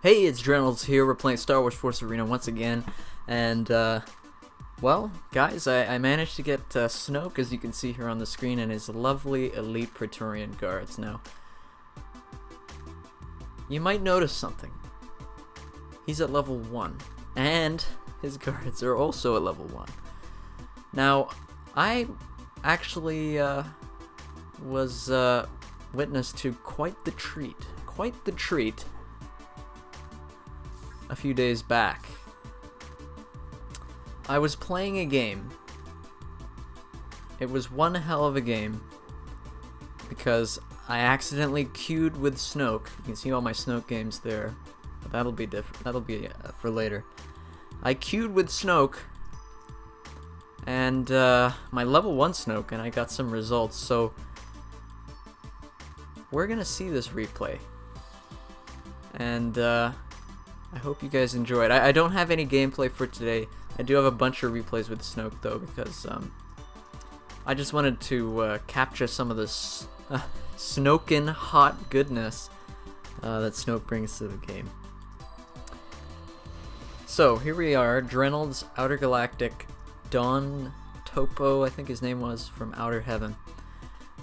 Hey, it's Reynolds here. We're playing Star Wars Force Arena once again, and well, guys, I managed to get Snoke, as you can see here on the screen, and his lovely elite Praetorian guards. Now, you might notice something. He's at level 1, and his guards are also at level 1. Now, I actually was witness to quite the treat a few days back. I was playing a game. It was one hell of a game because I accidentally queued with Snoke. You can see all my Snoke games there, but that'll be different. That'll be for later. I queued with Snoke and my level 1 Snoke, and I got some results. So we're gonna see this replay, and I hope you guys enjoy it. I don't have any gameplay for today. I do have a bunch of replays with Snoke though, because I just wanted to capture some of this Snokin hot goodness that Snoke brings to the game. So here we are, Reynolds, Outer Galactic, Don Topo, I think his name was, from Outer Heaven.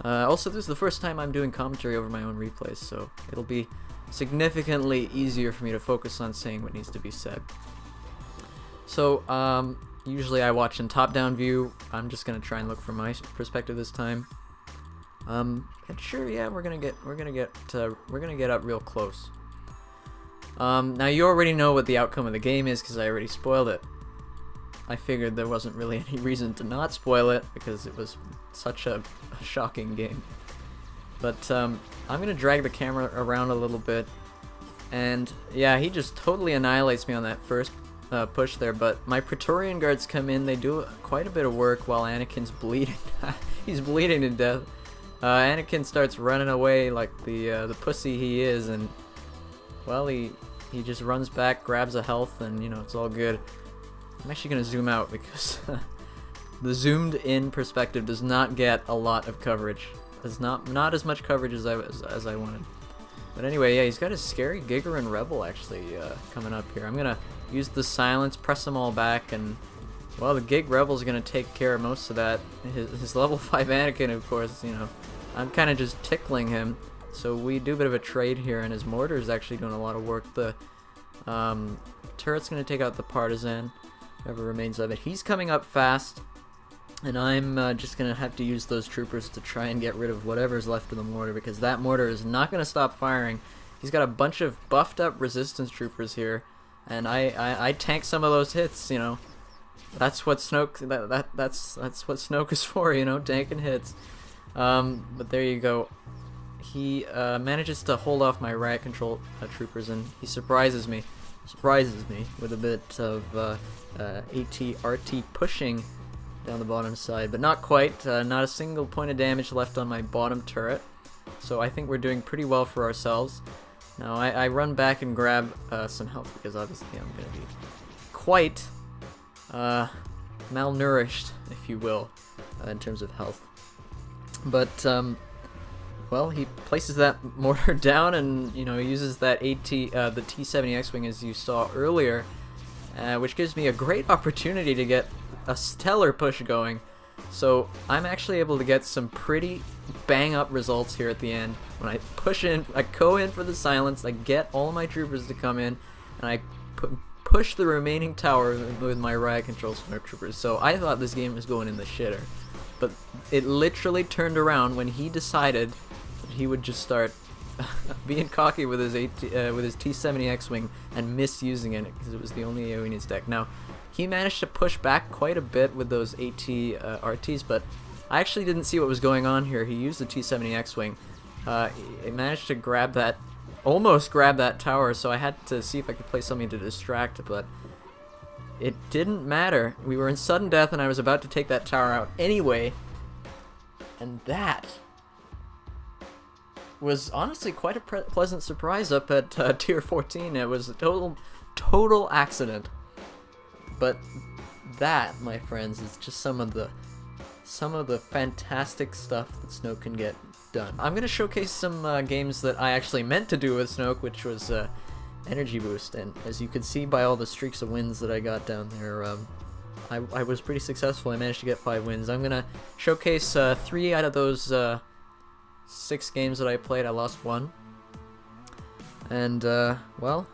Also, this is the first time I'm doing commentary over my own replays, so it'll be significantly easier for me to focus on saying what needs to be said. So, usually I watch in top-down view. I'm just gonna try and look from my perspective this time. And sure, yeah, we're gonna get up real close. Now you already know what the outcome of the game is because I already spoiled it. I figured there wasn't really any reason to not spoil it because it was such a shocking game. But I'm gonna drag the camera around a little bit, and yeah, he just totally annihilates me on that first push there. But my Praetorian guards come in, they do quite a bit of work while Anakin's bleeding. He's bleeding to death. Anakin starts running away like the pussy he is, and well, he just runs back, grabs a health, and you know, it's all good. I'm actually gonna zoom out because the zoomed in perspective does not get a lot of coverage. It's not as much coverage as I wanted. But anyway, yeah, he's got his scary Gigarin Rebel actually coming up here. I'm gonna use the silence, press them all back, and well, the Gig Rebel's gonna take care of most of that. His level 5 Anakin, of course, you know, I'm kind of just tickling him. So we do a bit of a trade here, and his mortar is actually doing a lot of work. The turret's gonna take out the partisan, whatever remains of it. He's coming up fast. And I'm just going to have to use those troopers to try and get rid of whatever's left of the mortar, because that mortar is not going to stop firing. He's got a bunch of buffed up resistance troopers here, and I tank some of those hits, you know. That's what Snoke that's what Snoke is for, you know, tanking hits. But there you go. He manages to hold off my riot control troopers, and he surprises me with a bit of AT-RT pushing down the bottom side, but not quite. Not a single point of damage left on my bottom turret, so I think we're doing pretty well for ourselves. Now I run back and grab some health because obviously I'm going to be quite malnourished, if you will, in terms of health. But well, he places that mortar down, and you know, he uses that the T-70 X-Wing as you saw earlier, which gives me a great opportunity to get a stellar push going. So I'm actually able to get some pretty bang up results here at the end. When I push in, I go in for the silence, I get all my troopers to come in, and I push the remaining tower with my riot control Snoke troopers. So I thought this game was going in the shitter, but it literally turned around when he decided that he would just start being cocky with his T-70 X-Wing and misusing it because it was the only AoE in his deck. Now, he managed to push back quite a bit with those AT-RTs, but I actually didn't see what was going on here. He used the T-70 X-Wing. He managed to almost grab that tower, so I had to see if I could play something to distract, but it didn't matter. We were in sudden death, and I was about to take that tower out anyway, and that was honestly quite a pleasant surprise up at tier 14. It was a total accident. But that, my friends, is just some of the fantastic stuff that Snoke can get done. I'm gonna showcase some games that I actually meant to do with Snoke, which was energy boost, and as you can see by all the streaks of wins that I got down there, I was pretty successful. I managed to get 5 wins. I'm gonna showcase 3 out of those 6 games that I played. I lost 1. And, well,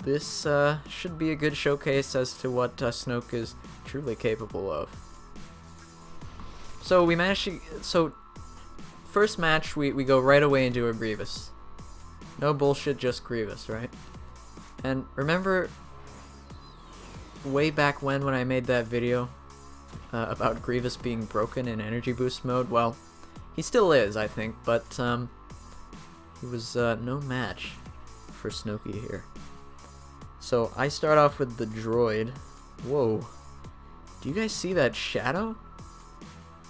this should be a good showcase as to what Snoke is truly capable of. So we managed to... So, first match, we go right away into a Grievous. No bullshit, just Grievous, right? And remember... way back when I made that video about Grievous being broken in energy boost mode? Well, he still is, I think, but he was no match for Snoki here. So I start off with the droid. Whoa. Do you guys see that shadow?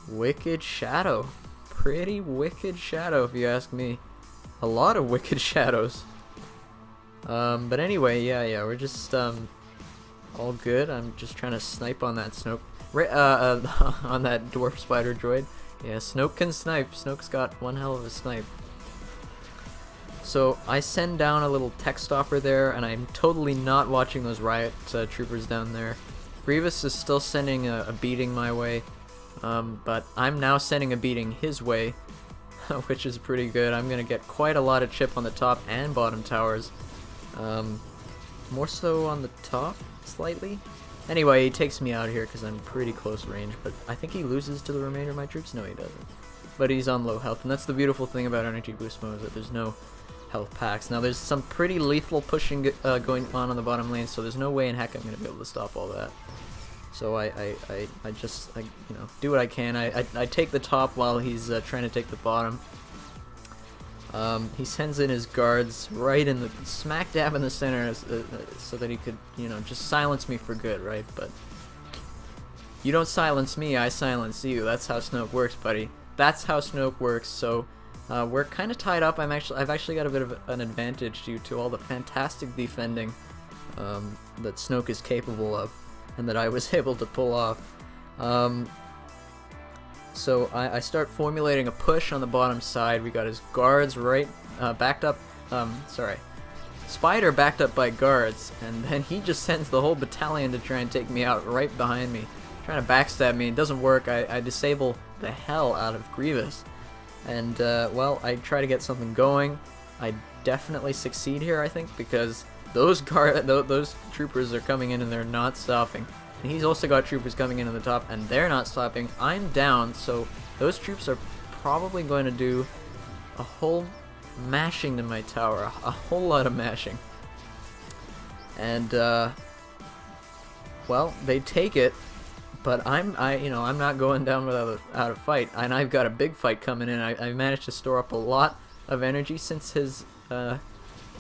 Wicked shadow. Pretty wicked shadow, if you ask me. A lot of wicked shadows. But anyway, yeah, we're just all good. I'm just trying to snipe on that Snoke, on that dwarf spider droid. Yeah, Snoke can snipe. Snoke's got one hell of a snipe. So I send down a little tech stopper there, and I'm totally not watching those riot troopers down there. Grievous is still sending a beating my way, but I'm now sending a beating his way, which is pretty good. I'm gonna get quite a lot of chip on the top and bottom towers. More so on the top, slightly. Anyway, he takes me out here because I'm pretty close range, but I think he loses to the remainder of my troops. No, he doesn't. But he's on low health, and that's the beautiful thing about energy boost mode, is that there's no health packs. Now, there's some pretty lethal pushing going on the bottom lane, so there's no way in heck I'm going to be able to stop all that. So I just you know, do what I can. I take the top while he's trying to take the bottom. He sends in his guards right in the smack dab in the center, so that he could, you know, just silence me for good, right? But you don't silence me, I silence you. That's how Snoke works, buddy. That's how Snoke works. So we're kind of tied up. I've actually got a bit of an advantage due to all the fantastic defending that Snoke is capable of, and that I was able to pull off. So I start formulating a push on the bottom side. We got his guards right backed up. Spider backed up by guards, and then he just sends the whole battalion to try and take me out right behind me, trying to backstab me. It doesn't work. I disable the hell out of Grievous, and well, I try to get something going. I definitely succeed here, I think, because those troopers are coming in and they're not stopping. And he's also got troopers coming in on the top, and they're not stopping. I'm down, so those troops are probably going to do a whole mashing to my tower, a whole lot of mashing. And well, they take it, but I'm not going down without a fight. And I've got a big fight coming in. I managed to store up a lot of energy since his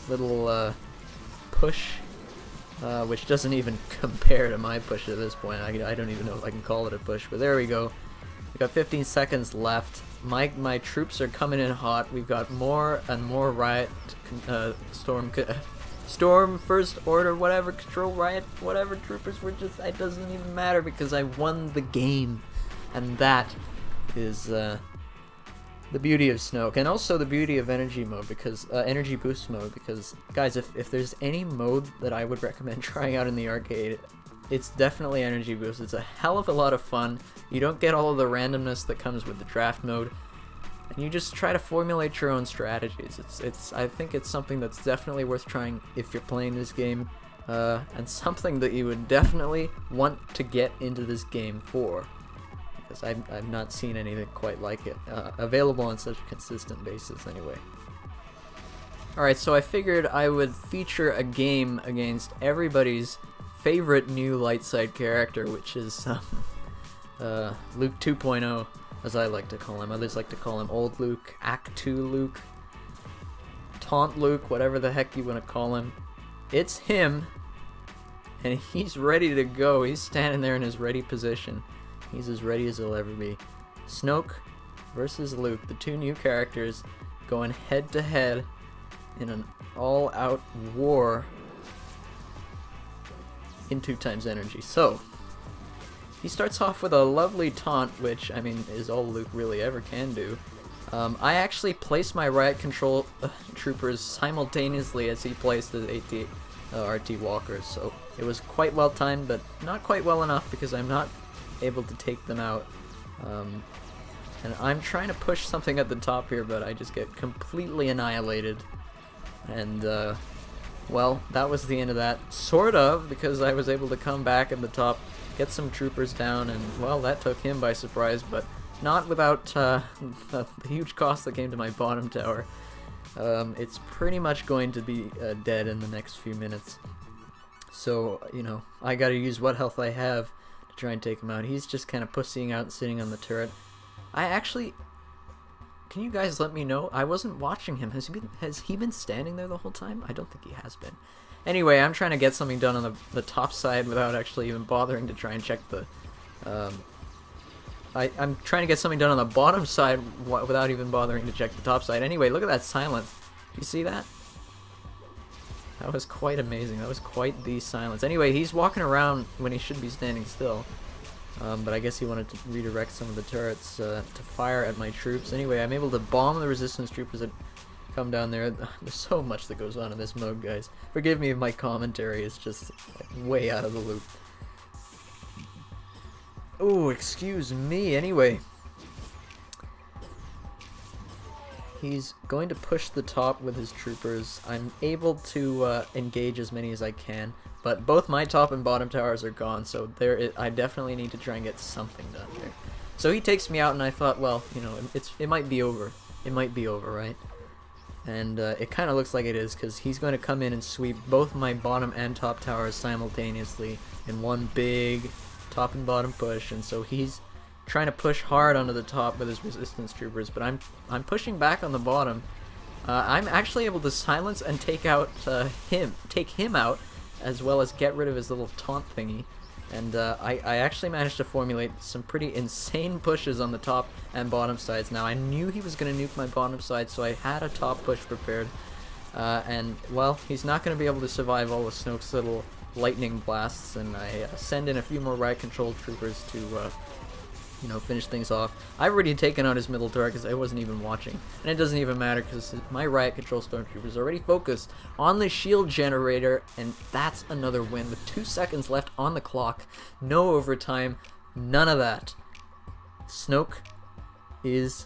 little push. Which doesn't even compare to my push at this point. I don't even know if I can call it a push, but there we go. We got 15 seconds left. My troops are coming in hot. We've got more and more riot, storm, first order, whatever, control riot, whatever troopers. We're just, it doesn't even matter because I won the game, and that is the beauty of Snoke, and also the beauty of energy mode, because energy boost mode, because guys, if there's any mode that I would recommend trying out in the arcade, it's definitely energy boost. It's a hell of a lot of fun. You don't get all of the randomness that comes with the draft mode, and you just try to formulate your own strategies. I think it's something that's definitely worth trying if you're playing this game, and something that you would definitely want to get into this game for. Because I've not seen anything quite like it available on such a consistent basis anyway. Alright, so I figured I would feature a game against everybody's favorite new light side character, which is Luke 2.0, as I like to call him. Others like to call him Old Luke, Ahch-To Luke, Taunt Luke, whatever the heck you want to call him. It's him, and he's ready to go. He's standing there in his ready position. He's as ready as he'll ever be. Snoke versus Luke, the two new characters going head to head in an all-out war in 2x energy. So, he starts off with a lovely taunt, which, I mean, is all Luke really ever can do. I actually placed my riot control troopers simultaneously as he placed his RT walkers, so it was quite well timed, but not quite well enough because I'm not able to take them out. And I'm trying to push something at the top here, but I just get completely annihilated. And, well, that was the end of that. Sort of, because I was able to come back at the top, get some troopers down, and, well, that took him by surprise, but not without the huge cost that came to my bottom tower. It's pretty much going to be dead in the next few minutes. So, you know, I gotta use what health I have to try and take him out. He's just kind of pussying out and sitting on the turret. I actually... Can you guys let me know? I wasn't watching him. Has he been standing there the whole time? I don't think he has been. Anyway, I'm trying to get something done on the top side without actually even bothering to try and check the... I'm trying to get something done on the bottom side without even bothering to check the top side. Anyway, look at that silence. You see that? That was quite amazing. That was quite the silence. Anyway, he's walking around when he should be standing still. But I guess he wanted to redirect some of the turrets to fire at my troops. Anyway, I'm able to bomb the resistance troopers that come down there. There's so much that goes on in this mode, guys. Forgive me if my commentary is just like, way out of the loop. Oh, excuse me. Anyway, he's going to push the top with his troopers. I'm able to engage as many as I can, but both my top and bottom towers are gone, so I definitely need to try and get something done here. So he takes me out, and I thought, well, you know, it might be over. It might be over, right? And it kind of looks like it is, because he's going to come in and sweep both my bottom and top towers simultaneously in one big top and bottom push, and so he's trying to push hard onto the top with his resistance troopers, but I'm pushing back on the bottom. I'm actually able to silence and take him out, as well as get rid of his little taunt thingy. And I actually managed to formulate some pretty insane pushes on the top and bottom sides. Now, I knew he was going to nuke my bottom side, so I had a top push prepared. And, well, he's not going to be able to survive all of Snoke's little lightning blasts, and I send in a few more riot control troopers to, you know, finish things off. I've already taken out his middle turret because I wasn't even watching, and it doesn't even matter because my riot control stormtroopers are already focused on the shield generator, and that's another win with 2 seconds left on the clock. No overtime, none of that. Snoke is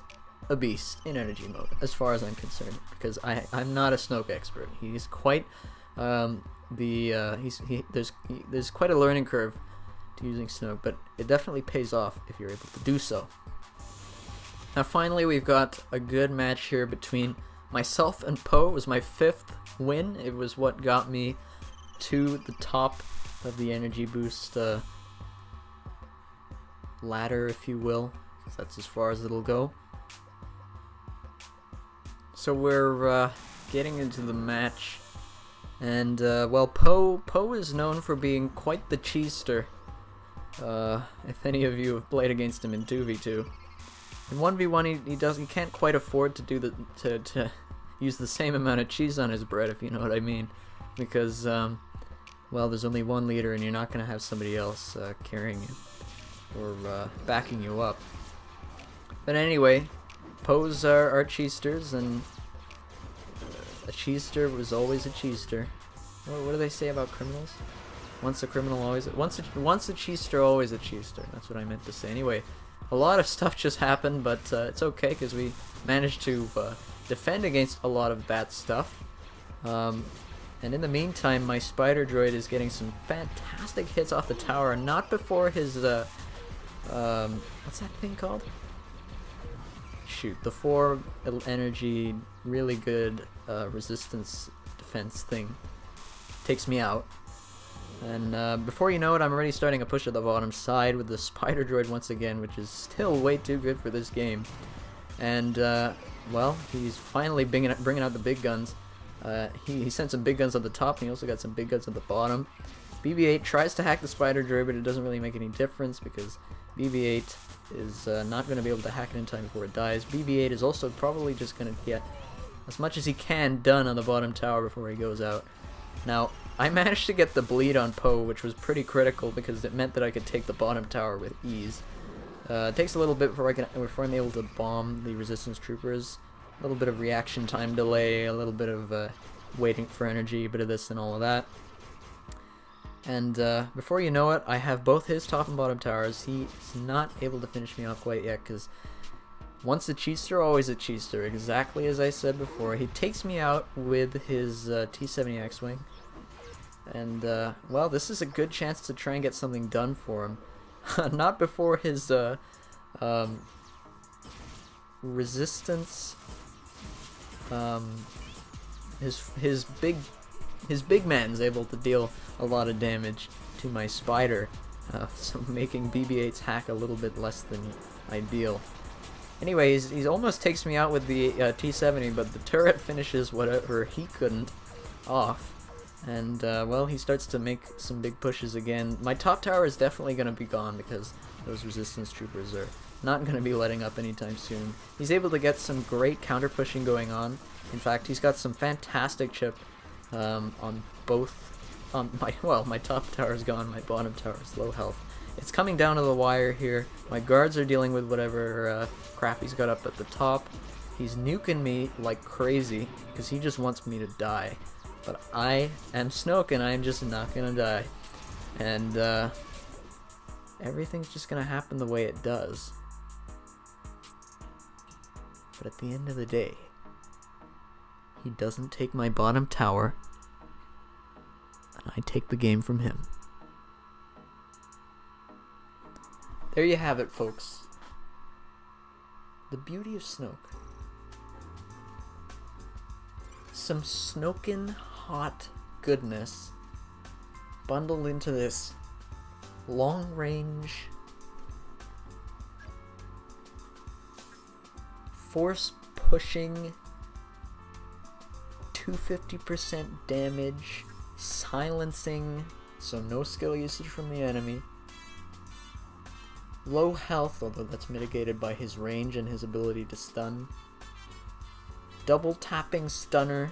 a beast in energy mode, as far as I'm concerned, because I'm not a Snoke expert. He's quite there's quite a learning curve to using Snoke, but it definitely pays off if you're able to do so. Now finally we've got a good match here between myself and Poe. It was my 5th win. It was what got me to the top of the energy boost ladder, if you will. That's as far as it'll go. So we're getting into the match. And, well, Poe is known for being quite the cheester. If any of you have played against him in 2v2. In 1v1, he can't quite afford to do to use the same amount of cheese on his bread, if you know what I mean. Because, well, there's only one leader, and you're not going to have somebody else carrying you or backing you up. But anyway, Poe's are cheesters, and a cheester was always a cheester. What do they say about criminals? Once a criminal, always once a cheester, always a cheester. That's what I meant to say. Anyway, a lot of stuff just happened, but it's okay because we managed to defend against a lot of that stuff. And in the meantime, my spider droid is getting some fantastic hits off the tower. Not before his what's that thing called? Shoot, the 4 energy, really good resistance defense thing takes me out. And before you know it, I'm already starting a push at the bottom side with the spider droid once again, which is still way too good for this game. And, well, he's finally bringing out the big guns. He sent some big guns on the top, and he also got some big guns on the bottom. BB-8 tries to hack the spider droid, but it doesn't really make any difference because BB-8 is not going to be able to hack it in time before it dies. BB-8 is also probably just going to get as much as he can done on the bottom tower before he goes out. Now, I managed to get the bleed on Poe, which was pretty critical because it meant that I could take the bottom tower with ease. It takes a little bit before I'm able to bomb the resistance troopers. A little bit of reaction time delay, a little bit of waiting for energy, a bit of this and all of that. And before you know it, I have both his top and bottom towers. He's not able to finish me off quite yet, because once a cheatster, always a cheatster. Exactly as I said before. He takes me out with his T-70 X-Wing. And, well, this is a good chance to try and get something done for him. Not before his resistance, his big man's able to deal a lot of damage to my spider, so making BB-8's hack a little bit less than ideal. Anyways, he almost takes me out with the T-70, but the turret finishes whatever he couldn't off. And, well, he starts to make some big pushes again. My top tower is definitely going to be gone because those resistance troopers are not going to be letting up anytime soon. He's able to get some great counter pushing going on. In fact, he's got some fantastic chip on both. My top tower is gone, my bottom tower is low health. It's coming down to the wire here. My guards are dealing with whatever crap he's got up at the top. He's nuking me like crazy because he just wants me to die. But I am Snokin, I am just not gonna die. And everything's just gonna happen the way it does. But at the end of the day, he doesn't take my bottom tower, and I take the game from him. There you have it, folks. The beauty of Snoke. Some Snokin hot goodness bundled into this long-range force-pushing 250% damage, silencing, so no skill usage from the enemy, low health, although that's mitigated by his range and his ability to stun, double tapping stunner.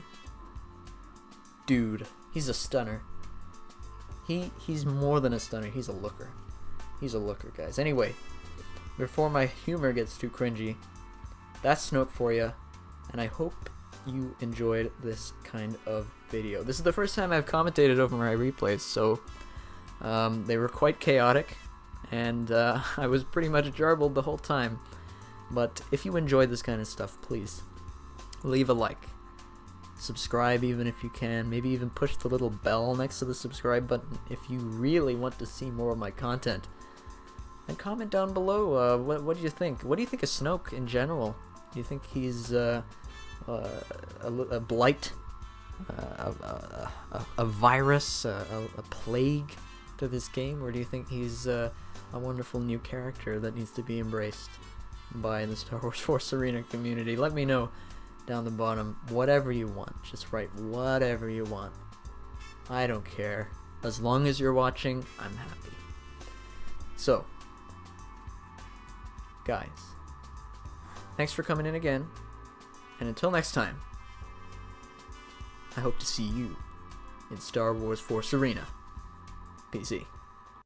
Dude, he's a stunner. He's more than a stunner, he's a looker. He's a looker, guys. Anyway, before my humor gets too cringy, that's Snoke for you, and I hope you enjoyed this kind of video. This is the first time I've commentated over my replays, so they were quite chaotic, and I was pretty much jarbled the whole time. But if you enjoyed this kind of stuff, please leave a like, subscribe even if you can, maybe even push the little bell next to the subscribe button if you really want to see more of my content, and comment down below what do you think. What do you think of Snoke in general? Do you think he's a blight, a virus, a plague to this game, or do you think he's a wonderful new character that needs to be embraced by the Star Wars Force Arena community? Let me know down the bottom. Whatever you want, just write whatever you want. I don't care. As long as you're watching, I'm happy. So, guys, thanks for coming in again, and until next time, I hope to see you in Star Wars Force Arena. PC.